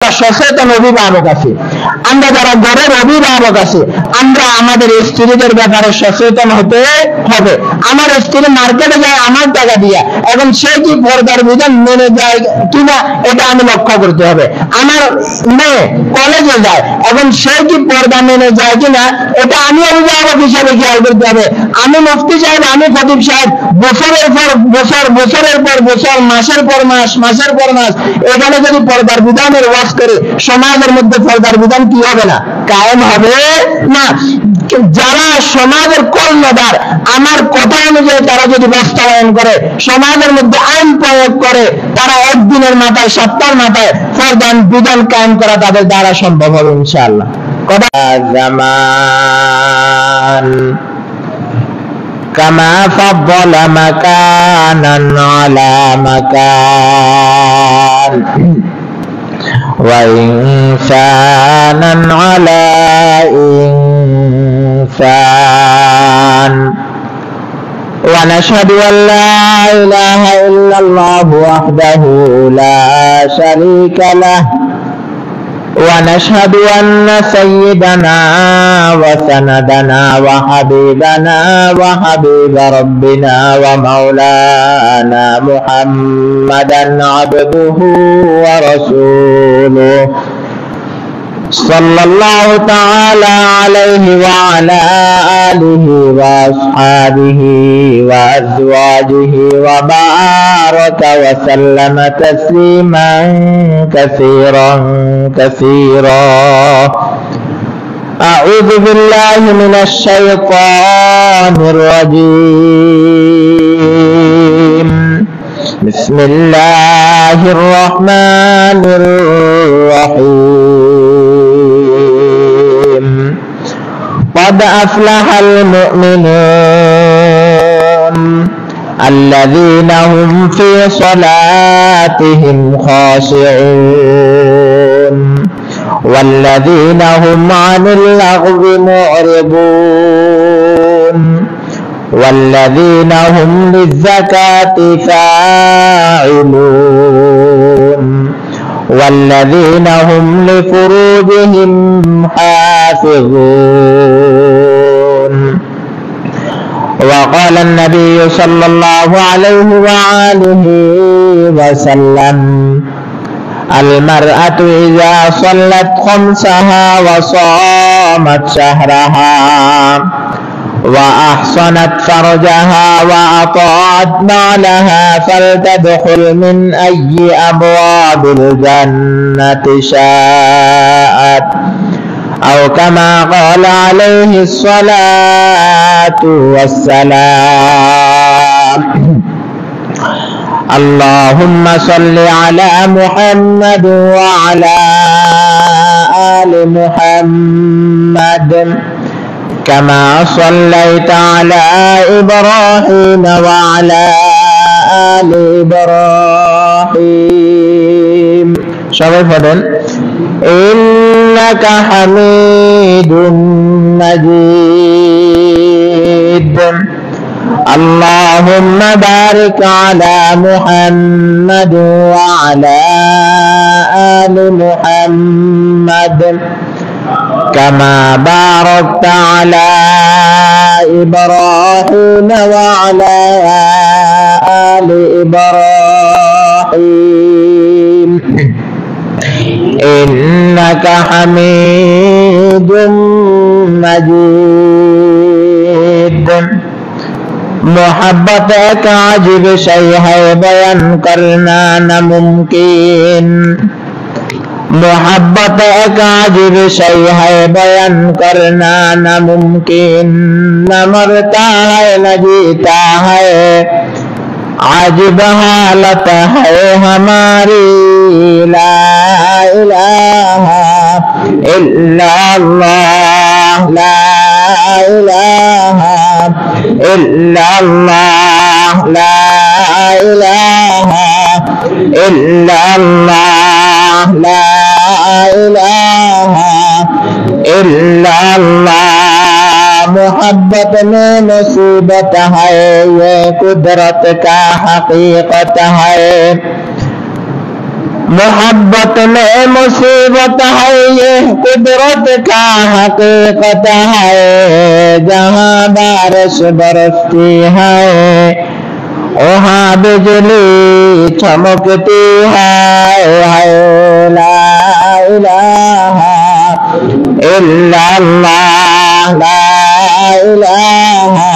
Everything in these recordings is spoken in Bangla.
যারা সচেতন অভিভাবক আছে, আমরা যারা ঘরের অভিভাবক আছে, আমরা আমাদের স্ত্রীদের ব্যাপারে সচেতন হতে হবে। আমার স্ত্রী মার্কেটে যায় আমার টাকা দিয়া, এখন সে কি পর্দার বিধান মেনে যায় কিনা এটা আমি লক্ষ্য করতে হবে। আমার মেয়ে কলেজে যায়, এখন সে কি পর্দা মেনে যায় কিনা এটা আমি অভিভাবক হিসাবে খেয়াল করতে হবে। আমি মুফতি সাহেব, আমি খতিব সাহেব বছরের পর বছর, বছরের পর বছর, মাসের পর মাস, মাসের পর মাস এখানে যদি পর্দার বিধানের ওয়াজ করে, সমাজের মধ্যে পর্দার বিধান কি হবে না? কায়েম হবে না। যারা সমাজের কর্ণধার, আমার কথা অনুযায়ী তারা যদি বাস্তবায়ন করে, সমাজের মধ্যে আইন প্রয়োগ করে, তারা একদিনের মাথায়, সপ্তাহের মাথায় পর্দার বিধান কায়েম করা তাদের দ্বারা সম্ভব হবে ইনশাআল্লাহ। কথা জামান কামা ফাদ্দালা মাকানান আলা মাকান ওয়া ইনসানান আলা ইনসান ওয়া নাশহাদু আল লা ইলাহা ইল্লাল্লাহু ওয়াহদাহু লা শারীকা লাহু ونشهد أن سيدنا وسندنا وحبيبنا وحبيب ربنا ومولانا محمدا عبده ورسوله صلى الله تعالى عليه وعلى آله وأصحابه وأزواجه وبارك وسلم تسليما كثيرا كثيرا. أعوذ بالله من الشيطان الرجيم. بسم الله الرحمن الرحيم. قد أفلح المؤمنون الذين هم في صلاتهم خاشعون والذين هم عن اللغو معرضون والذين هم للزكاة فاعلون والذين هم لفروجهم حافظون. وقال النبي صلى الله عليه وآله وسلم: المرأة إذا صلت خمسها وصامت شهرها وأحصنت فرجها وأطاعت بعلها فلتدخل من أي أبواب الجنة شاءت أو كما قال عليه الصلاة والسلام. اللهم صل على محمد وعلى آل محمد كما صليت على إبراهيم وعلى آل إبراهيم. সবাই পড়েন إنك حميد مجيد. اللهم بارك على محمد وعلى آل محمد كما باركت على إبراهيم وعلى آل إبراهيم إنك حميد مجيد. محبت ایک عجیب شے ہے بیان کرنا ناممکن. محبت ایک عجیب شے ہے بیان کرنا ناممکن. نہ مرتا ہے نہ جیتا ہے عجیب حالت ہے ہماری. لا الہ الا اللہ لا الہ الا اللہ لا الہ الا اللہ لا الہ الا اللہ. محبت میں مصیبت ہے یہ قدرت کا حقیقت ہے. मोहब्बत में मुसीबत है ये कुदरत का हकीकत है, जहाँ बारिश बरसती है वहाँ बिजली चमकती है। ला इलाहा इल्लल्लाह, ला इलाहा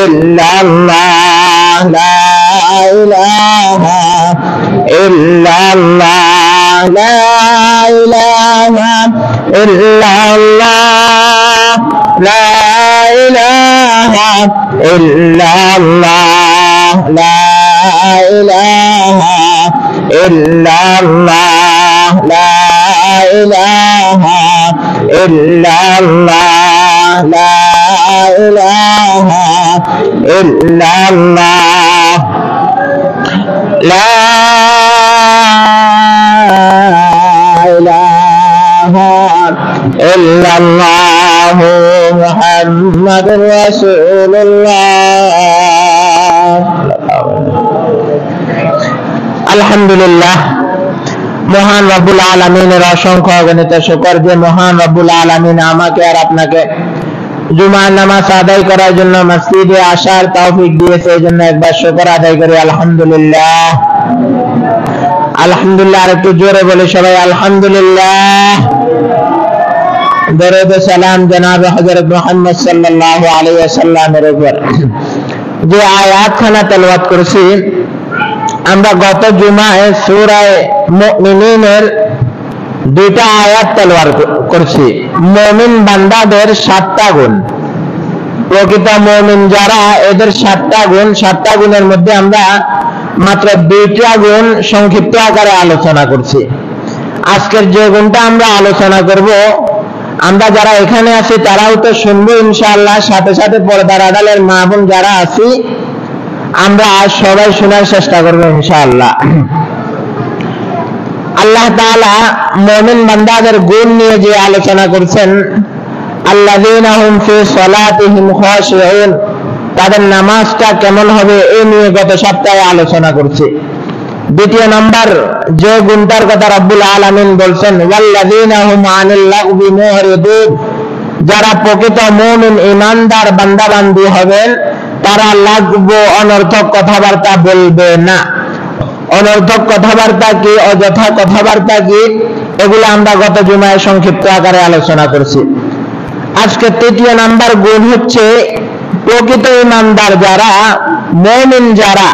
इल्लल्लाह, ला इलाहा इल्लल्लाह, ला इलाहा इल्लल्लाह, ला इलाहा इल्लल्लाह, ला इलाहा इल्लल्लाह, ला इलाहा इल्लल्लाह, ला इलाहा इल्लल्लाह, ला इलाहा इल्लल्लाह मुहम्मदुर रसूलुल्लाह। আলহামদুলিল্লাহ, মহান রব্বুল আলামিনের অসংখ্য অগণিত শুকর যে মহান রব্বুল আলামিন আমাকে আর আপনাকে জুমার নামাজ আদায় করার জন্য মসজিদে আসার তৌফিক দিয়েছে, এই জন্য একবার শুকর আদায় করি আলহামদুলিল্লাহ। আলহামদুলিল্লাহ, আর একটু জোরে বলি সবাই আলহামদুলিল্লাহ। দরুদ ও সালাম জনাব হযরত মুহাম্মদ সাল্লাল্লাহু আলাইহি ওয়াসাল্লামের উপর। যে আয়াতখানা তেলাওয়াত করেছি আমরা গত জুমায় সূরা মুমিনুনের দুইটা আয়াত তেলাওয়াত করেছি। মুমিন বান্দাদের 7টা গুণ, প্রকৃত মুমিন যারা এদের 7টা গুণ, 7টা গুণের মধ্যে আমরা মাত্র 2টা গুণ সংক্ষিপ্ত আকারে আলোচনা করছি। আজকের যে গুণটা আমরা আলোচনা করব, আমরা যারা এখানে আছি তারাও তো শুনবো ইনশাআল্লাহ, সাথে সাথে পর্দার আড়ালের মা বোন যারা আছি আমরা আজ সবাই শোনার চেষ্টা করবো ইনশাআল্লাহ। আল্লাহ তাআলা মুমিন বান্দাদের গুণ নিয়ে যে আলোচনা করছেন, আল্লাযীনা হুম ফি সালাতিহিম খাশিউন, তাদের নামাজটা কেমন হবে এই নিয়ে গত সপ্তাহে আলোচনা করছি। দ্বিতীয় নাম্বার যে গুণটার কথা রব্বুল আলামিন বলছেন, ওয়াল্লাযীনা হুম আনিল লাগবি মুরিদুন, যারা প্রকৃত মুমিন ঈমানদার বান্দা বান্দি হবেন তারা লাগবো অনর্থক কথাবার্তা বলবে না। অনর্থক কথাবার্তা কি, অযথা কথাবার্তা কি, এগুলো আমরা গত জুমায় সংক্ষিপ্ত আকারে আলোচনা করছি। আজকে তৃতীয় নাম্বার গুণ হচ্ছে প্রকৃত ঈমানদার যারা, মুমিন যারা।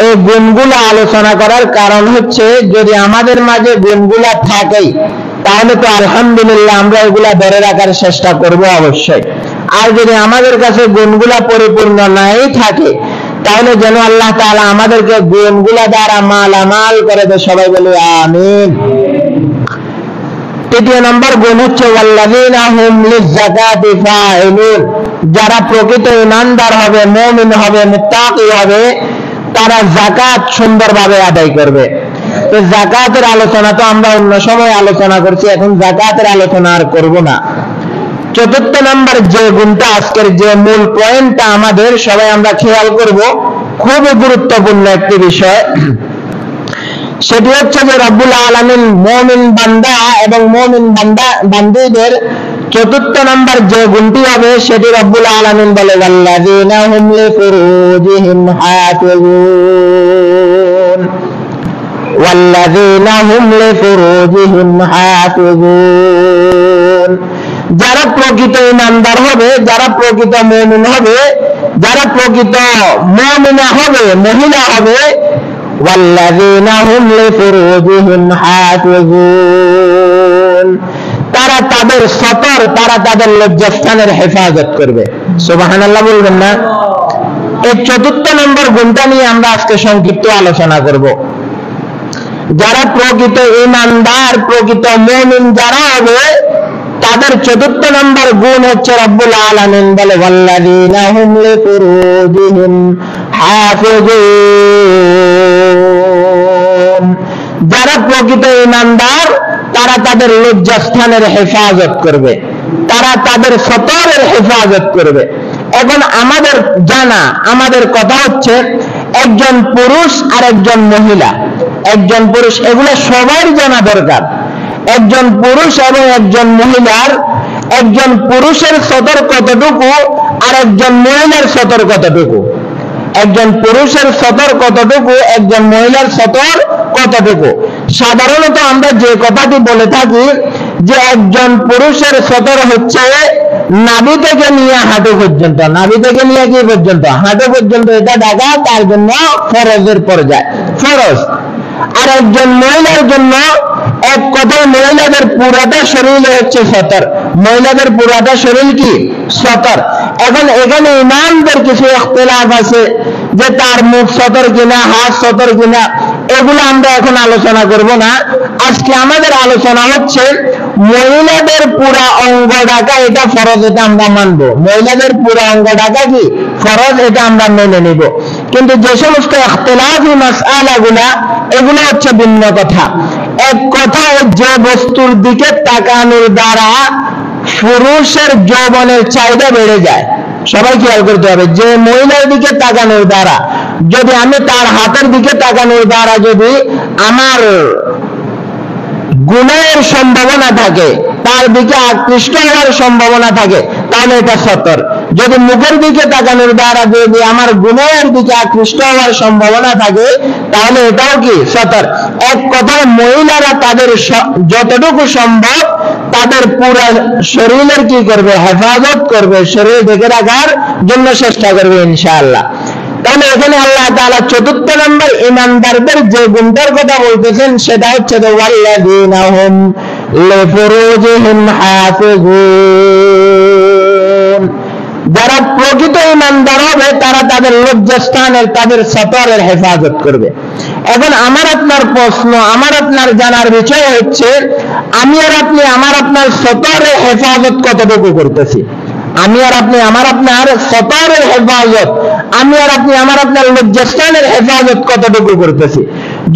এই গুণগুলো আলোচনা করার কারণ হচ্ছে যদি আমাদের মাঝে গুণগুলা থাকে তাহলে তো আলহামদুলিল্লাহ আমরা এগুলা ধরে রাখার চেষ্টা করব অবশ্যই। আর যদি আমাদের কাছে গুণগুলা পরিপূর্ণ নাই থাকে তাহলে যেন আল্লাহ তাআলা আমাদেরকে গুণগুলা দ্বারা মালামাল করে দেয়। সবাই বলি আমিন। তৃতীয় নম্বর গুণ হচ্ছে ওয়াল্লাযীনা হুম লিয-যাকাতি ফাইলুন, যারা প্রকৃত ঈমানদার হবে, মুমিন হবে, মুত্তাকি হবে, তারা যাকাত সুন্দরভাবে আদায় করবে। তো যাকাতের আলোচনা তো আমরা অন্য সময় আলোচনা করছি, এখন যাকাতের আলোচনা আর করব না। চতুর্থ নাম্বার যে গুণটা, আজকের যে মূল পয়েন্টটা আমাদের সবাই আমরা খেয়াল করব, খুবই গুরুত্বপূর্ণ একটি বিষয়, সেটি হচ্ছে যে রব্বুল আলামিন মুমিন বান্দা এবং মুমিন বান্দীদের চতুর্থ নাম্বার যে গুণটি হবে সেটি রব্বুল আলামিন বলে, ওয়াল্লাযীনা হুম লিফুরুজিহিম হাফিজুন, ওয়াল্লাযীনা হুম লিফুরুজিহিম হাফিজুন। যারা প্রকৃত ঈমানদার হবে, যারা প্রকৃত মুমিন হবে, যারা প্রকৃত মুমিনা হবে, মহিলা হবে, ওয়াল্লাযীনা হুম লিফুরুজিহিম হাফিজুন, তারা তাদের সতর, তারা তাদের লজ্জাস্থানের হেফাজত করবে। সুবহানাল্লাহ বলবেন না? এই চতুর্থ নম্বর গুণটা নিয়ে আমরা আজকে সংক্ষিপ্ত আলোচনা করব। যারা প্রকৃত ঈমানদার, প্রকৃত মুমিন যারা হবে তাদের চতুর্থ নম্বর গুণ হচ্ছে রব্বুল আলামিন বলে, ওয়াল্লাযীনা হুম লিফুরুজিহিম হাফিজুন, যারা প্রকৃত ঈমানদার তারা তাদের লজ্জাস্থানের হেফাজত করবে, তারা তাদের সতরের হেফাজত করবে। এখন আমাদের জানা, আমাদের কথা হচ্ছে একজন পুরুষ আর একজন মহিলা, একজন পুরুষ, এগুলো সবার জানা দরকার। একজন পুরুষ এবং একজন মহিলার, একজন পুরুষের সতর কতটুকু আর একজন মহিলার সতর কতটুকু, একজন পুরুষের সতর কতটুকু, একজন মহিলার সতর কতটুকু। সাধারণত আমরা যে কথাটি বলে থাকি যে একজন পুরুষের সতর হচ্ছে নাভি থেকে নিয়ে হাঁটু পর্যন্ত, নাভি থেকে নিয়ে কি পর্যন্ত, হাঁটু পর্যন্ত, এটা ঢাকা তার জন্য ফরজের পর্যায়, ফরজ। আর একজন মহিলার জন্য এক কথায় মহিলাদের পুরাটা শরীর হচ্ছে সতর, মহিলাদের পুরাটা শরীর কি সতর। এখন এখানে ইমামদের কিছু ইখতিলাফ আছে যে তার মুখ সতর কিনা, হাত সতর কিনা, এগুলো আমরা এখন আলোচনা করব না। আজকে আমাদের আলোচনা হচ্ছে মহিলাদের পুরা অঙ্গ ঢাকা এটা ফরজ, এটা আমরা মানবো। মহিলাদের পুরা অঙ্গ ঢাকা কি ফরজ, এটা আমরা মেনে নিব। কিন্তু যে সমস্ত ইখতিলাফি মাসআলাগুলা, এগুলো হচ্ছে ভিন্ন কথা। এক কথায় যে বস্তুর দিকে তাকানোর দ্বারা পুরুষের যৌবনের চাহিদা বেড়ে যায়, সবাই খেয়াল করতে হবে। যে মহিলার দিকে তাকানোর দ্বারা, যদি আমি তার হাতের দিকে তাকানোর দ্বারা যদি আমার গুনাহের সম্ভাবনা থাকে, তার দিকে আকৃষ্ট হওয়ার সম্ভাবনা থাকে, তাহলে এটা সতর। যদি মুখের দিকে তাকানোর দ্বারা যদি আমার গুনাহের দিকে আকৃষ্ট হওয়ার সম্ভাবনা থাকে, তাহলে এটাও কি সতর। এক কথায় মহিলারা তাদের যতটুকু সম্ভব তাদের পুরো শরীরের কি করবে, হেফাজত করবে, শরীর ঢেকে রাখার জন্য চেষ্টা করবে ইনশাআল্লাহ। তাহলে এখানে আল্লাহ তাআলা চতুর্থ নম্বর ঈমানদারদের যে গুণটার কথা বলতেছেন সেটা হচ্ছে ওয়াল্লাযীনা হুম লিফুরুজিহিম হাফিজুন। যারা প্রকৃত ঈমানদার হবে তারা তাদের লজ্জাস্থানের, তাদের সতরের হেফাজত করবে। এখন আমার আপনার প্রশ্ন, আমার আপনার জানার বিষয় হচ্ছে আমি আর আপনি আমার আপনার সতরের হেফাজত কতটুকু করতেছি। আমি আর আপনি আমার আপনার সতরের হেফাজত, আমি আর আপনি আমার আপনার লজ্জাস্থানের হেফাজত কতটুকু করতেছি।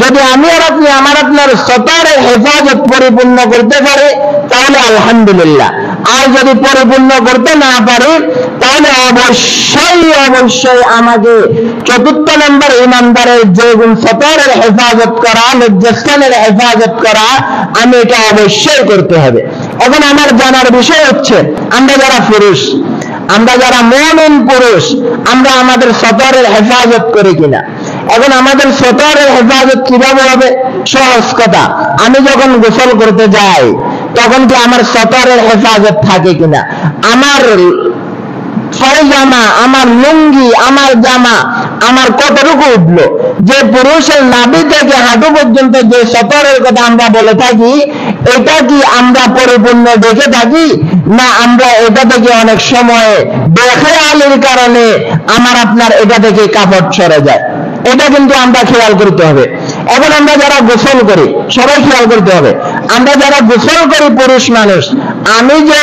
যদি আমি আর আপনি আমার আপনার সতরের হেফাজত পরিপূর্ণ করতে পারি তাহলে আলহামদুলিল্লাহ, আর যদি পরিপূর্ণ করতে না পারি তাহলে অবশ্যই অবশ্যই আমাকে চতুর্থ নম্বর ঈমানদারের যে গুণ সতরের হেফাজত করা, লজ্জাস্থানের হেফাজত করা, আমি এটা অবশ্যই করতে হবে। এখন আমার জানার বিষয় হচ্ছে আমরা যারা পুরুষ, আমরা যারা মুমিন পুরুষ, আমরা আমাদের সতরের হেফাজত করি কিনা। এখন আমাদের সতরের হেফাজত কিভাবে হবে? সহজ কথা, আমি যখন গোসল করতে যাই তখন কি আমার সতরের হেফাজত থাকে কিনা, আমার পায়জামা, আমার লুঙ্গি, আমার জামা আমার কতটুকু উঠলো। যে পুরুষের নাভি থেকে হাঁটু পর্যন্ত যে সতরের কথা আমরা বলে থাকি, এটা কি আমরা পরিপূর্ণ দেখে থাকি, না আমরা এটা থেকে অনেক সময় বেখেয়ালির কারণে আমার আপনার এটা থেকে কাপড় সরে যায়। এটা কিন্তু আমরা খেয়াল করতে হবে। এখন আমরা যারা গোসল করি সবাই খেয়াল করতে হবে, আমরা যারা গোসল করি পুরুষ মানুষ, আমি যে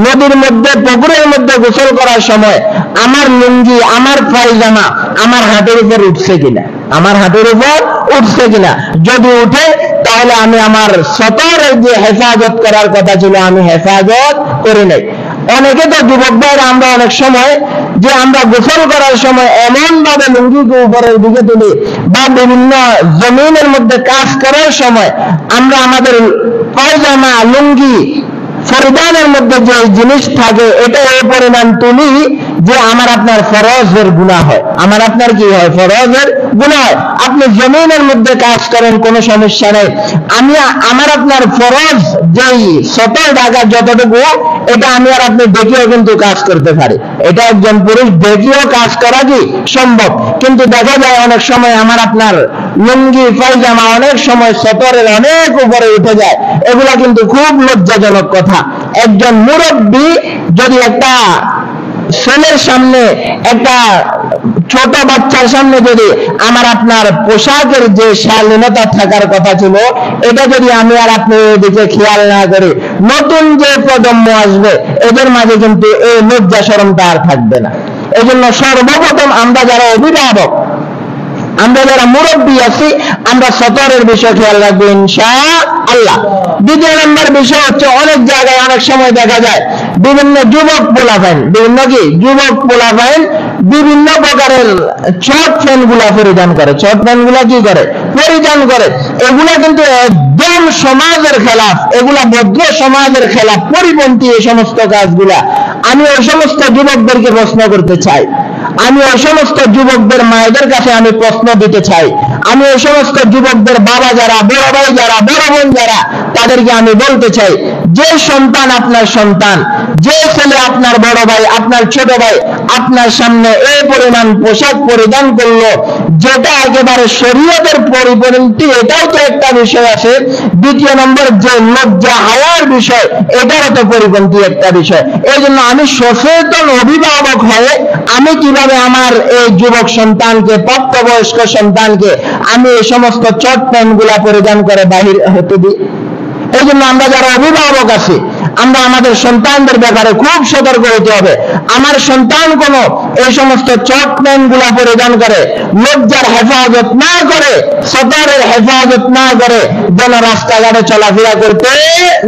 নদীর মধ্যে, পুকুরের মধ্যে গোসল করার সময় আমার লুঙ্গি, আমার পায়জামা আমার হাতের উপর উঠছে কিনা, আমার হাতের উপর উঠছে কিনা। যদি উঠে তাহলে আমি আমার সতরের যে হেফাজত করার কথা ছিল আমি হেফাজত করি নাই। অনেকে তো যুবক ভাইরা আমরা অনেক সময় যে আমরা গোসল করার সময় এমন ভাবে লুঙ্গিকে উপরের দিকে তুলি বা বিভিন্ন জমিনের মধ্যে কাজ করার সময় আমরা আমাদের পায়জামা, লুঙ্গি, ফরদানের মধ্যে যে জিনিস থাকে এটা এই পরিমাণ তুলি যে আমার আপনার ফরজের গুনাহ হয়, আমার আপনার কি হয়, ফরজের গুনাহ হয়। আপনি জমিনের মধ্যে কাজ করেন কোনো সমস্যা নেই, আমি আমার আপনার ফরজ যেই সতর ঢাকা যতটুকু, এটা আমি আর আপনি দেখিও কিন্তু কাজ করতে পারি। এটা একজন পুরুষ দেখিও কাজ করা কি সম্ভব। কিন্তু দেখা যায় অনেক সময় আমার আপনার লুঙ্গি, পায়জামা অনেক সময় সতরের অনেক উপরে উঠে যায়। এগুলা কিন্তু খুব লজ্জাজনক কথা। একজন মুরব্বী যদি একটা ছেলের সামনে, একটা ছোট বাচ্চার সামনে যদি আমার আপনার পোশাকের যে শালীনতা থাকার কথা ছিল এটা যদি আমি আর আপনি এদিকে খেয়াল না করি, নতুন যে প্রজন্ম আসবে এদের মাঝে কিন্তু এই লজ্জা শরমটা আর থাকবে না। এই জন্য সর্বপ্রথম আমরা যারা অভিভাবক, আমরা যারা মুরব্বী আছি, আমরা সতরের বিষয় খেয়াল রাখবো ইনশাআল্লাহ। দ্বিতীয় নম্বর বিষয় হচ্ছে অনেক জায়গায় অনেক সময় দেখা যায় বিভিন্ন যুবক পোলাপাইন, বিভিন্ন কি যুবক পোলাপাইন বিভিন্ন প্রকারের শর্ট প্যান্ট গুলা পরিধান করে। শর্ট প্যান্ট গুলা কি করে পরিধান করে, এগুলা কিন্তু একদম সমাজের খেলাফ, এগুলা ভদ্র সমাজের খেলাফ, পরিপন্থী এই সমস্ত কাজগুলা। আমি ওই সমস্ত যুবকদেরকে প্রশ্ন করতে চাই, আমি ওই সমস্ত যুবকদের মায়েদের কাছে আমি প্রশ্ন দিতে চাই, আমি ওই সমস্ত যুবকদের বাবা যারা, বড় ভাই যারা, বড় বোন যারা, তাদেরকে আমি বলতে চাই, যে সন্তান আপনার সন্তান, যে ছেলে আপনার বড় ভাই, আপনার ছোট ভাই আপনার সামনে এই পরিমাণ পোশাক পরিধান করলো, যেটা একেবারে শরীয়তের পরিপন্থী, এটাও তো একটা বিষয় আছে। দ্বিতীয় নম্বর যে লজ্জা হায়ার বিষয়, এটাও তো পরিপন্থী একটা বিষয়। এই জন্য আমি সচেতন অভিভাবক হয়ে আমি কিভাবে আমার এই যুবক সন্তানকে, প্রাপ্তবয়স্ক সন্তানকে আমি এই সমস্ত চট প্যান্ট গুলা পরিধান করে বাহির হতে দিই। এই জন্য আমরা যারা অভিভাবক আছি, আমরা আমাদের সন্তানদের ব্যাপারে খুব সতর্ক হতে হবে। আমার সন্তান কোন এই সমস্ত চট প্যান্ট গুলা পরিধান করে, লজ্জার হেফাজত না করে, সতরের হেফাজত না করে যেন রাস্তাঘাটে চলাফেরা করতে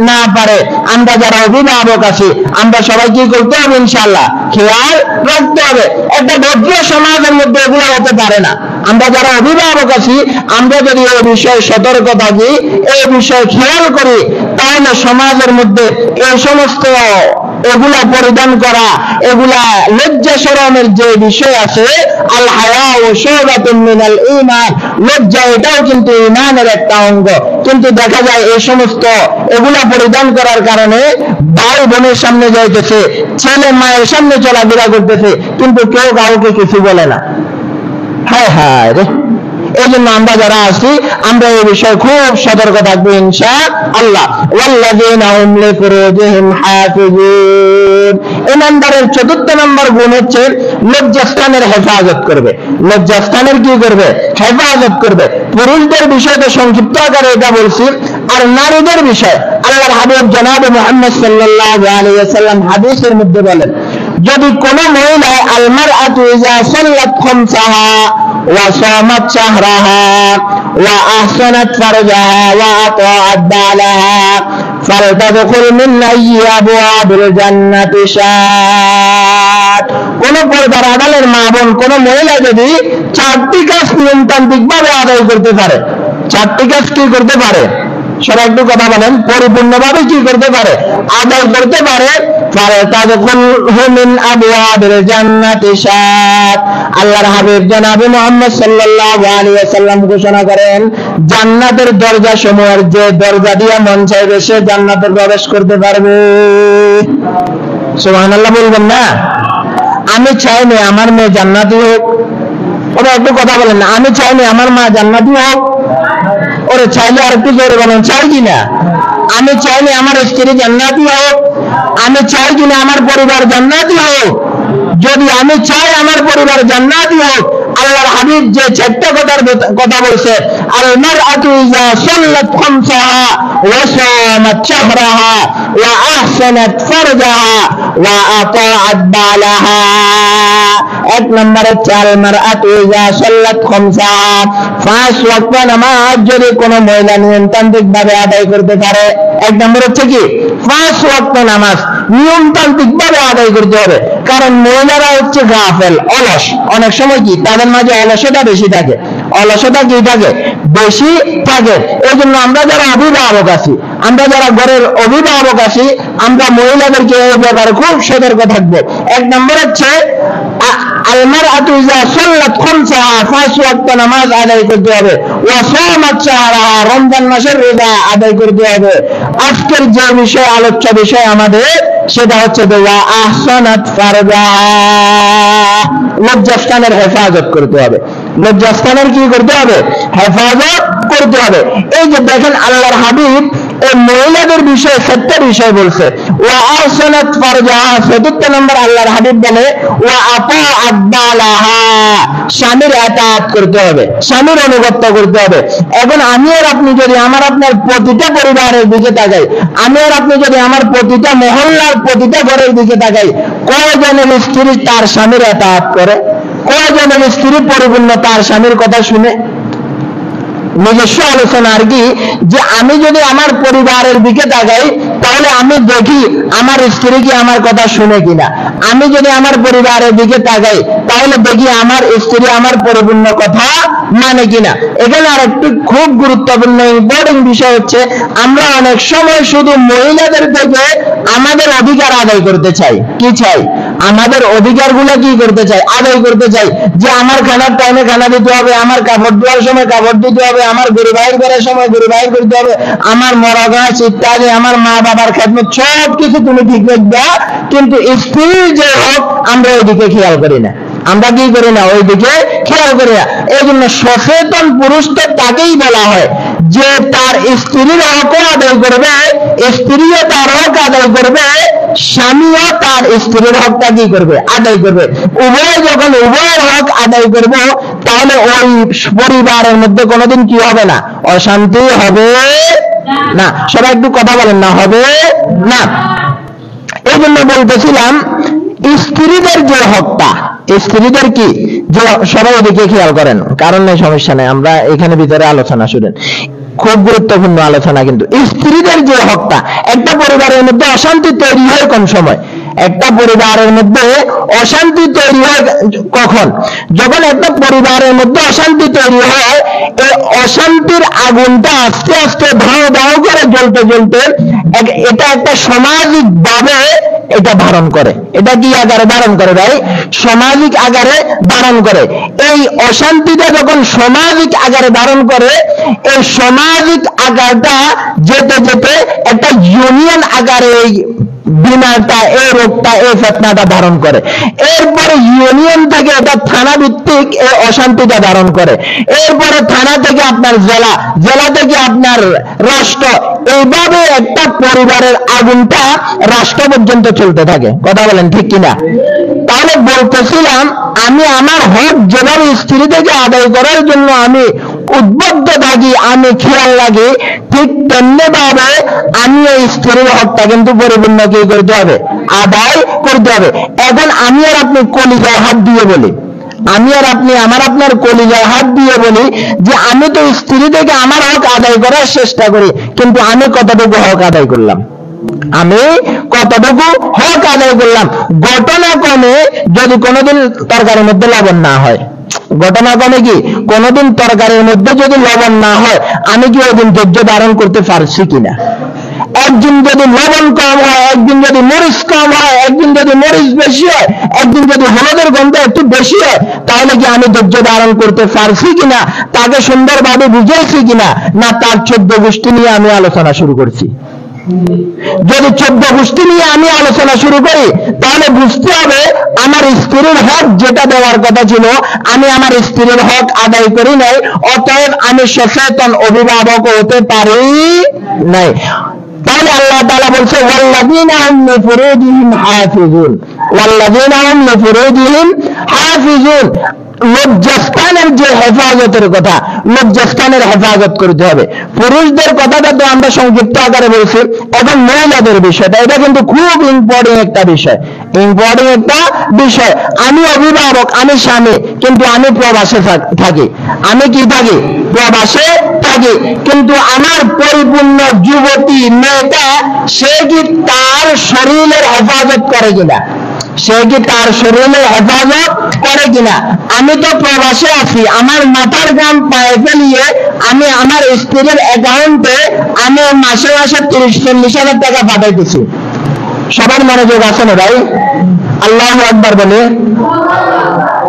না পারে। আমরা যারা অভিভাবক আছি আমরা সবাই কি করতে হবে? ইনশাআল্লাহ খেয়াল রাখতে হবে। একটা ভদ্র সমাজের মধ্যে এগুলো হতে পারে না। আমরা যারা অভিভাবক আছি আমরা যদি এই বিষয়ে সতর্ক থাকি, এই বিষয়ে খেয়াল করি, তাহলে সমাজের মধ্যে এই সমস্ত এগুলা পরিধান করা, এগুলা লজ্জা শরমের যে বিষয় আছে, আল হায়া ও শুবাতুন মিনাল ঈমান, লজ্জা এটাও কিন্তু ঈমানের একটা অঙ্গ। কিন্তু দেখা যায় এই সমস্ত এগুলা পরিধান করার কারণে ভাই বোনের সামনে যাইতেছে, ছেলে মায়ের সামনে চলাফেরা করতেছে, কিন্তু কেউ কাউকে কিছু বলে না। হায় হায় রে! এই জন্য আমরা যারা আছি আমরা এই বিষয়ে খুব সতর্ক থাকবো ইনশাআল্লাহ। ওয়াল্লাযীনা হুম লিফুরুজিহিম হাফিজুন। ইমানদারের চতুর্থ নম্বর গুণ হচ্ছে লজ্জাস্থানের হেফাজত করবে। লজ্জাস্থানের কি করবে? হেফাজত করবে। পুরুষদের বিষয়টা সংক্ষিপ্ত আকারে এটা বলছি। আর নারীদের বিষয় আল্লাহর হাবিব জনাবে মুহাম্মদ সাল্লাল্লাহু আলাইহি ওয়াসাল্লাম হাদিসের মধ্যে বলেন, যদি কোন মহিলা আল মারআতু ইযা সাল্লাত খামসাহা ওয়া সামাত শাহরাহা ওয়া আহসানাত ফারজাহা ওয়া আতাআত বালাহা ফালতাদখুল মিন আইয়ি আবওয়াবিল জান্নাতি শাআত। কোন পর্দার আড়ালের মা বোন, কোন মহিলা যদি চারটি কাজ নিয়মতান্ত্রিকভাবে আদায় করতে পারে, চারটি কাজ কি করতে পারে? সবাই একটু কথা বলেন, পরিপূর্ণভাবে কি করতে পারে? আদায় করতে পারে। আল্লাহর হাবিব জনাবে মুহাম্মদ সাল্লাল্লাহু আলাইহি ওয়াসাল্লাম ঘোষণা করেন, জান্নাতের দরজা সমূহের যে দরজা দিয়ে মন চাইবে সে জান্নাতে প্রবেশ করতে পারবে। সুবহানাল্লাহ বলবেন না? আমি চাইনি আমার মেয়ে জান্নাতি হোক। ওরা একটু কথা বলেন না, আমি চাইনি আমার মা জান্নাতি হোক। ওরে চাইলে আর একটু জোরে বলেন, চাই কিনা? আমি চাইনি আমার স্ত্রী জান্নাতি হোক, আমি চাই কিনা আমার পরিবার জান্নাতি হোক। যদি আমি চাই আমার পরিবার জান্নাতি হোক, আল্লাহর হাবিব যে চারটা কথা বলছে, আল মারআতু ইযা সাল্লাত খামসাহা ওয়া সামাত শাহরাহা ওয়া আহসানাত ফারজাহা ওয়া আতাআত বালাহা। এক নম্বরে আল মারআতু ইযা সাল্লাত খামসাহা, 5 ওয়াক্ত নামাজ যদি কোন মহিলা নিয়মতান্ত্রিক ভাবে আদায় করতে পারে। এক নম্বর হচ্ছে কি? 5 ওয়াক্ত নামাজ নিয়মতান্ত্রিক ভাবে আদায় করতে হবে। কারণ মহিলারা হচ্ছে গাফেল, অলস। অনেক সময় কি তাদের মাঝে অলসতা বেশি থাকে, অলসতা কি থাকে? বেশি থাকে। এই জন্য আমরা যারা অভিভাবক আছি, আমরা যারা ঘরের অভিভাবক আছি, আমরা মহিলাদেরকে এই ব্যাপারে খুব সতর্ক থাকবো। এক নম্বর হচ্ছে আল মারআতু ইযা সাল্লাত খামসাহা, 5 ওয়াক্ত নামাজ আদায় করতে হবে। ওয়া সামাত শাহরাহা, রমজান মাসের রোজা আদায় করতে হবে। আজকের যে বিষয় আলোচ্য বিষয় আমাদের, সেটা হচ্ছে ওয়া আহসানাত ফারজাহা, লজ্জাস্থানের হেফাজত করতে হবে। লজ্জাস্থানের কি করতে হবে? হেফাজত করতে হবে। এই যে দেখেন আল্লাহর হাবিব এই মহিলাদের বিষয়ে 7টা বিষয় বলছে। ওয়া আহসানাত ফারজাহা, 4th নম্বর আল্লাহর হাবিব বলে ওয়া আতাআত বালাহা, স্বামীর আতাআত করতে হবে, স্বামীর আনুগত্য করতে হবে। এখন আমি আর আপনি যদি আমার আপনার প্রতিটা পরিবারের দিকে তাকাই, আমি আর আপনি যদি আমার প্রতিটা মহল্লার প্রতিটা ঘরের দিকে তাকাই, কয়জনের স্ত্রী তার স্বামীর আতাআত করে? কয়জনের স্ত্রী পরিপূর্ণ তার স্বামীর কথা শুনে? নিজস্ব আলোচনা আর কি, যে আমি যদি আমার পরিবারের দিকে তাকাই তাহলে আমি দেখি আমার স্ত্রী কি আমার কথা শুনে কিনা। আমি যদি আমার পরিবারের দিকে তাকাই তাহলে দেখি আমার স্ত্রী আমার পরিপূর্ণ কথা মানে কিনা। এখানে আর একটু খুব গুরুত্বপূর্ণ ইম্পর্টেন্ট বিষয় হচ্ছে, আমরা অনেক সময় শুধু মহিলাদের থেকে আমাদের অধিকার আদায় করতে চাই। কি চাই? আমাদের অধিকারগুলো কি করতে চাই? আদায় করতে চাই। যে আমার খানার টাইমে খানা দিতে হবে, আমার কাপড় ধোয়ার সময় কাপড় দিতে হবে, আমার গরু বাহির করার সময় গরু বাহির করতে হবে, আমার মরা গাছ ইত্যাদি, আমার মা বাবার খেদমত সব কিছু তুমি ঠিক রাখবা। কিন্তু স্ত্রীর যে হক আমরা ওইদিকে খেয়াল করি না। আমরা কি করি না? ওইদিকে খেয়াল করি না। এই জন্য সচেতন পুরুষ তো তাকেই বলা হয় যে তার স্ত্রীর হক আদায় করবে, স্ত্রীও তার হক আদায় করবে, স্বামীও তার স্ত্রীর হকটা কি করবে? আদায় করবে। উভয় যখন উভয়ের হক আদায় করবে, তাহলে ওই পরিবারের মধ্যে কোনোদিন কি হবে না? অশান্তি হবে না। সবাই একটু কথা বলেন না, হবে না। এই জন্য বলতেছিলাম স্ত্রীদের যে হকটা, স্ত্রীদের কি যে, সবাই ওদিকে খেয়াল করেন, কারণ নেই, সমস্যা নেই, আমরা এখানে ভিতরে আলোচনা শুনেন, খুব গুরুত্বপূর্ণ আলোচনা। কিন্তু স্ত্রীদের যে হকটা, একটা পরিবারের মধ্যে অশান্তি তৈরি হয় কোন সময়? একটা পরিবারের মধ্যে অশান্তি তৈরি হয় কখন? যখন একটা পরিবারের মধ্যে অশান্তি তৈরি হয়, এই অশান্তির আগুনটা আস্তে আস্তে ধাও ধাও করে জ্বলতে জ্বলতে এটা একটা সামাজিক ভাবে এটা ধারণ করে। এটা কি আকারে ধারণ করে ভাই? সামাজিক আকারে ধারণ করে। এই অশান্তিটা যখন সামাজিক আকারে ধারণ করে, এই সামাজিক আকারটা যেতে যেতে একটা ইউনিয়ন আকারে এই বিমারটা, এই রোগটা, এই ফেতনাটা ধারণ করে। এরপরে ইউনিয়ন থেকে এটা থানা ভিত্তিক এই অশান্তিটা ধারণ করে। এরপরে থানা থেকে আপনার জেলা, জেলা থেকে আপনার রাষ্ট্র, এইভাবে একটা পরিবারের আগুনটা রাষ্ট্র পর্যন্ত চলতে থাকে। কথা বলেন ঠিক কিনা? তাহলে বলতেছিলাম, আমি আমার হক যেভাবে স্ত্রী থেকে আদায় করার জন্য আমি উদ্বুদ্ধ থাকি, আমি খেয়াল রাখি, ঠিক তেমনি ভাবে আমি এই স্ত্রীর হকটা কিন্তু পরিপূর্ণ কি করতে হবে? আদায় করতে হবে। এখন আমি আর আপনি কলিজায় হাত দিয়ে বলি, আমি আর আপনি আমার আপনার কলিজায় হাত দিয়ে বলি যে আমি তো স্ত্রী থেকে আমার হক আদায় করার চেষ্টা করি, কিন্তু আমি কতটুকু হক আদায় করলাম? আমি কতটুকু হক আদায় করলাম? ঘটনা ক্রমে যদি কোনোদিন তরকারির মধ্যে লবণ না হয়, ঘটনা ক্রমে কি কোনোদিন তরকারির মধ্যে যদি লবণ না হয়, আমি কি ওই দিন ধৈর্য ধারণ করতে পারছি কিনা? একদিন যদি লবণ কম হয়, একদিন যদি মরিচ কম হয়, একদিন যদি মরিচ বেশি হয়, একদিন যদি হলুদের গন্ধ একটু বেশি হয়, তাহলে কি আমি ধৈর্য ধারণ করতে পারছি কিনা? তাকে সুন্দরভাবে বুঝাইছি কিনা? না তার 14 গোষ্ঠী নিয়ে আমি আলোচনা শুরু করছি? যদি 14 গোষ্ঠী নিয়ে আমি আলোচনা শুরু করি, তাহলে বুঝতে হবে আমার স্ত্রীর হক যেটা দেওয়ার কথা ছিল, আমি আমার স্ত্রীর হক আদায় করি নাই, অতএব আমি সচেতন অভিভাবক হতে পারি নাই। তাহলে আল্লাহ তাআলা বলছে, ওয়াল্লাযীনা হুম লিফুরুজিহিম হাফিজুন, ওয়াল্লাযীনা হুম লিফুরুজিহিম হাফিজুন। লজ্জাস্থানের যে হেফাজতের কথা, লজ্জাস্থানের হেফাজত করতে হবে। পুরুষদের কথাটা তো আমরা সংক্ষিপ্ত আকারে বলছি, এখন মহিলাদের বিষয়টা, এটা কিন্তু খুব ইম্পর্টেন্ট একটা বিষয়, ইম্পর্টেন্ট একটা বিষয়। আমি অভিভাবক, আমি স্বামী, কিন্তু আমি প্রবাসে থাকি। আমি কি থাকি? প্রবাসে থাকি। কিন্তু আমার পরিপূর্ণ যুবতী মেয়েটা, সে কি তার শরীরের হেফাজত করে কিনা? সে কি তার শরীরের হেফাজত করে কিনা? আমি তো প্রবাসে আছি, আমার মাথার ঘাম পায়ে ফেলিয়ে আমি আমার স্ত্রীর অ্যাকাউন্টে আমি মাসে মাসে 30-40 হাজার টাকা পাঠাইতেছি। সবার মনোযোগ আছে না ভাই? আল্লাহু আকবার বলে,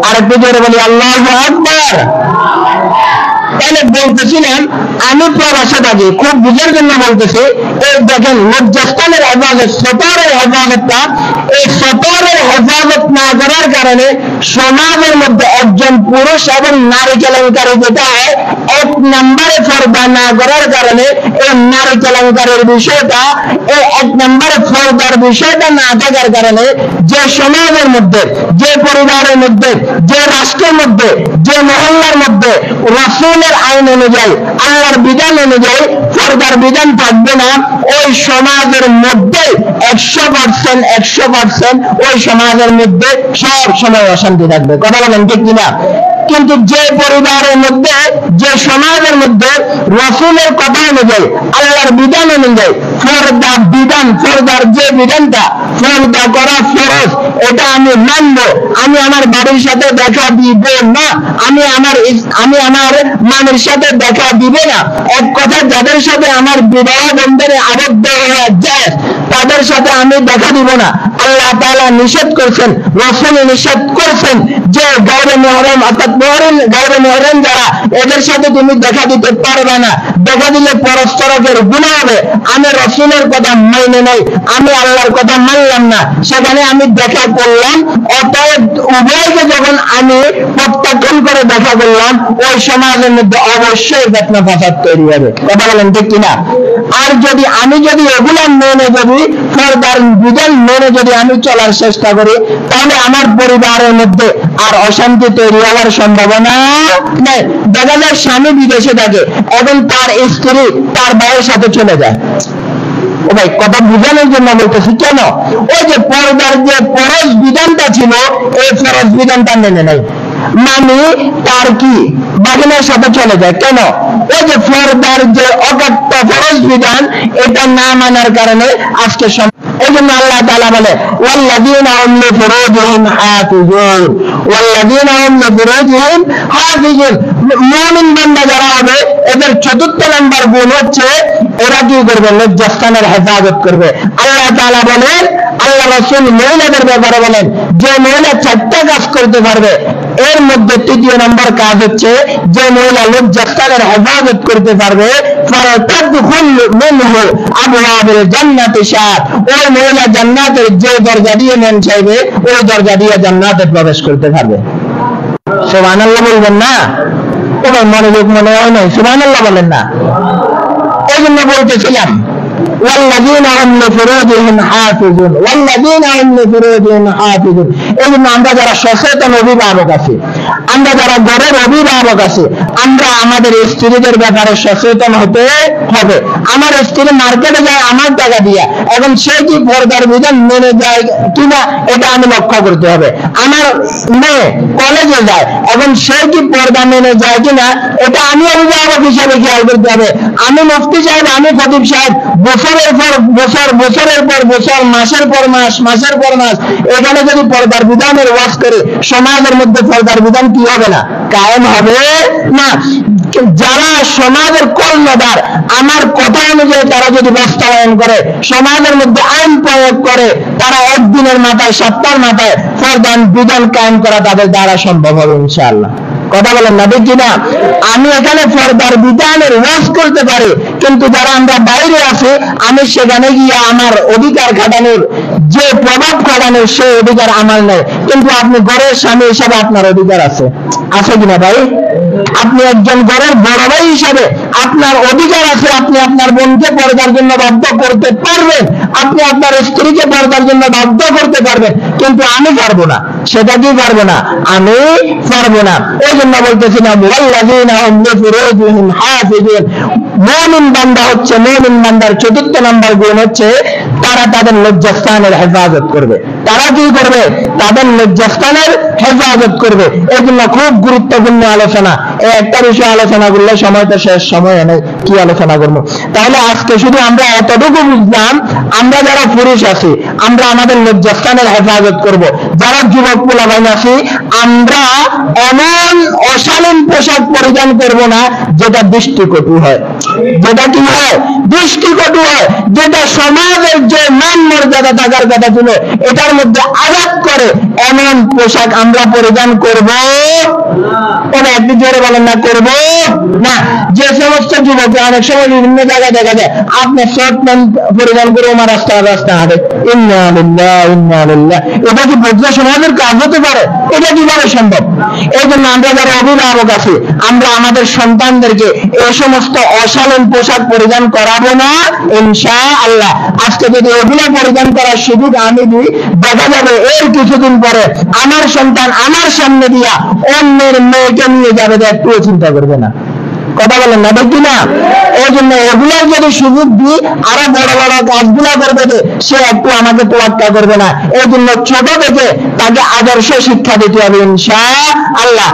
আরেকটু জোরে বলি আল্লাহু আকবার। তাহলে বলতেছিলাম আমি প্রবাসে থাকি, খুব বুঝার জন্য বলতেছি। এই দেখেন, লজ্জাস্থানের হেফাজত, সতরের হেফাজতটা, এই সতরের হেফাজত না করার কারণে সমাজের মধ্যে একজন পুরুষ এবং নারী কেলেঙ্কারি যেটা হয়, 1 নম্বরে পর্দা না করার কারণে এই নারী কেলেঙ্কারির বিষয়টা, এই 1 নম্বরে পর্দার বিষয়টা না থাকার কারণে যে সমাজের মধ্যে, যে পরিবারের মধ্যে, যে রাষ্ট্রের মধ্যে, যে মহল্লার মধ্যে রাসূলের আইন অনুযায়ী, আল্লাহর বিধান অনুযায়ী পর্দার বিধান থাকবে না, ওই সমাজের মধ্যে 100% ওই সমাজের মধ্যে সব সময় অশান্তি থাকবে। কথা বলেন ঠিক কিনা? কিন্তু যে পরিবারের মধ্যে, যে সমাজের মধ্যে রাসূলের কথা অনুযায়ী, আল্লাহর বিধান অনুযায়ী পর্দা বিধান, পর্দার যে বিধানটা, পর্দা করা ফরজ, এটা আমি মানবো। আমি আমার বাড়ির সাথে দেখা দিব না, আমি আমার মানের সাথে দেখা দিব না। এক কথা, যাদের সাথে আমার বিবাহ বন্ধনে আবদ্ধ হয়ে যায় তাদের সাথে আমি দেখা দিব না। আল্লাহ তাআলা নিষেধ করছেন, রাসূল নিষেধ করছেন যে গায়রে মুহররম অর্থাৎ গায়রে মুহররম যারা, এদের সাথে তুমি দেখা দিতে পারবে না। দেখা দিলে পরস্পরের গুনাহ হবে। আমি রাসূলের কথা মেনে নাই, আমি আল্লাহর কথা মানলাম না, সেখানে আমি দেখা করলাম। অতএব উভয়কে যখন আমি প্রত্যাখ্যান করে দেখা করলাম, ওই সমাজের মধ্যে অবশ্যই ফিতনা ফাসাদ তৈরি হবে। কথা বলেন ঠিক কিনা? আর যদি আমি এগুলা মেনে যদি পর্দার বিধান মেনে যদি আমি চলার চেষ্টা করি, তাহলে আমার পরিবারের মধ্যে আর অশান্তি তৈরি হওয়ার সম্ভাবনা নেই। দেখা যায় স্বামী বিদেশে থাকে এবং তার স্ত্রী তার ভাইয়ের সাথে চলে যায়। ও ভাই, কথা বুঝানোর জন্য বলতেছি। কেন? ওই যে পর্দার যে ফরজ বিধানটা ছিল, এই ফরজ বিধানটা মেনে নেই, মানে তার কি বাগিনার সাথে চলে যায়। কেন? ওই যে পর্দার যে অকাট্য ফরজ বিধান, এটা না মানার কারণে আজকে এই জন্য আল্লাহ তাআলা বলে ওয়াল্লাযীনা হুম লিফুরুজিহিম হাফিজুন, ওয়াল্লাযীনা হুম লিফুরুজিহিম হাফিজুন। মুমিন বান্দা যারা হবে, এদের চতুর্থ নাম্বার গুণ হচ্ছে এরা কি করবে? লজ্জাস্থানের হেফাজত করবে। আল্লাহ তাআলা বলেন, আল্লাহ রাসূল মহিলাদের ব্যাপারে বলেন, যে মহিলা 4টা কাজ করতে পারবে, এর মধ্যে তৃতীয় নম্বর কাজ হচ্ছে যে মহিলা লজ্জাস্থানের হেফাজত করতে পারবে, ওই মহিলা জান্নাতের যে দরজা দিয়ে মন চাইবে ওই দরজা দিয়ে জান্নাতে প্রবেশ করতে পারবে। সুবহানাল্লাহ বলবেন না? ওই মনোযোগ মনে হয় নাই, সুবহানাল্লাহ বলেন না? এই জন্য বলতেছিলাম والذين هم لفروجهم حافظون والذين هم لفروجهم حافظون। এই জন্য আমরা যারা সচেতন অভিভাবক আছি, আমরা যারা ঘরের অভিভাবক আছি, আমরা আমাদের স্ত্রীদের ব্যাপারে সচেতন হতে হবে। আমার স্ত্রী মার্কেটে যায় আমার টাকা দিয়া, এখন সে কি পর্দার বিধান মেনে যায় কিনা এটা আমি লক্ষ্য করতে হবে। আমার মেয়ে কলেজে যায়, এখন সে কি পর্দা মেনে যায় কিনা এটা আমি অভিভাবক হিসাবে খেয়াল করতে হবে। আমি মুফতি সাহেব, আমি খতিব সাহেব বছরের পর বছর, বছরের পর বছর, মাসের পর মাস, মাসের পর মাস এখানে যদি পর্দার বিধানের ওয়াজ করে, সমাজের মধ্যে পর্দার বিধান কি হবে না? কায়েম হবে না। যারা সমাজের কর্ণধার, আমার কথা অনুযায়ী তারা যদি বাস্তবায়ন করে, সমাজের মধ্যে আইন প্রয়োগ করে, তারা একদিনের মাথায়, সপ্তাহের মাথায় পর্দার বিধান কায়েম করা তাদের দ্বারা সম্ভব হবে ইনশাআল্লাহ। কথা বলেন না ঠিক কিনা? আমি এখানে পর্দার বিধানের ওয়াজ করতে পারি, কিন্তু যারা আমরা বাইরে আছি, আমি সেখানে গিয়ে আমার অধিকার খাটানোর, যে প্রভাব খাটানোর সেই অধিকার আমার নেই। কিন্তু আপনি ঘরের স্বামী হিসাবে আপনার অধিকার আছে, আছে কিনা ভাই? আপনি একজন ঘরের বড় ভাই হিসাবে আপনার অধিকার আছে। আপনি আপনার বোনকে পর্দার জন্য বাধ্য করতে পারবেন, আপনি আপনার স্ত্রীকে পর্দার জন্য বাধ্য করতে পারবেন, কিন্তু আমি পারবো না। সেটা কি পারবো না? আমি পারবো না। এই জন্য বলতেছিলাম ওয়াল্লাযীনা হুম লিফুরুজিহিম হাফিজুন। মুমিন বান্দা হচ্ছে, মুমিন বান্দার চতুর্থ নম্বর গুণ হচ্ছে তারা তাদের লজ্জাস্থানের হেফাজত করবে। তারা কি করবে? তাদের লজ্জাস্থানের হেফাজত করবে। এই জন্য খুব গুরুত্বপূর্ণ আলোচনা। এই একটা বিষয় আলোচনা করলে সময়টা শেষ, সময় নেই, কি আলোচনা করবো? তাহলে আজকে শুধু আমরা এতটুকু বুঝলাম, আমরা যারা পুরুষ আছি আমরা আমাদের লজ্জাস্থানের হেফাজত করব। যারা যুবক পোলাপাইন আছি, আমরা এমন অশালীন পোশাক পরিধান করব না যেটা দৃষ্টিকটু হয়, যেটা কি হয়? দৃষ্টিকটু হয়, যেটা সমাজের যে মান মর্যাদা থাকার কথা ছিল এটার মধ্যে আঘাত করে, এমন পোশাক আমরা পরিধান করব না। একটু জোরে বলেন না, করব না। যে সমস্ত যুবক অনেক সময় বিভিন্ন জায়গায় দেখা যায় আপনি শর্ট প্যান্ট পরিধান করে আমার রাস্তা হাঁটে, ইন্না লিল্লাহি ইন্না ইলাইহি রাজিউন, এটা কি বৌদ্ধ সমাজের কাজ হতে পারে? এটা কিভাবে সম্ভব? এই জন্য আমরা যারা অভিভাবক আছি, আমরা আমাদের সন্তানদেরকে এই সমস্ত অশালীন পোশাক পরিধান করাবো না ইনশাআল্লাহ। আজকে যদি এগুলো পরিধান করার সুযোগ আমি দিই, দেখা যাবে এর কিছুদিন পরে আমার সন্তান আমার সামনে দিয়া অন্যের মেয়েকে নিয়ে যাবে, একটুও চিন্তা করবে না। কথা বলেন না ঠিক কিনা? এই জন্য এগুলোর যদি সুযোগ দিই, আরো বড় বড় কাজগুলা করবে, সে একটু আমাকে তোয়াক্কা করবে না। এই জন্য ছোট থেকে তাকে আদর্শ শিক্ষা দিতে হবে ইনশাআল্লাহ।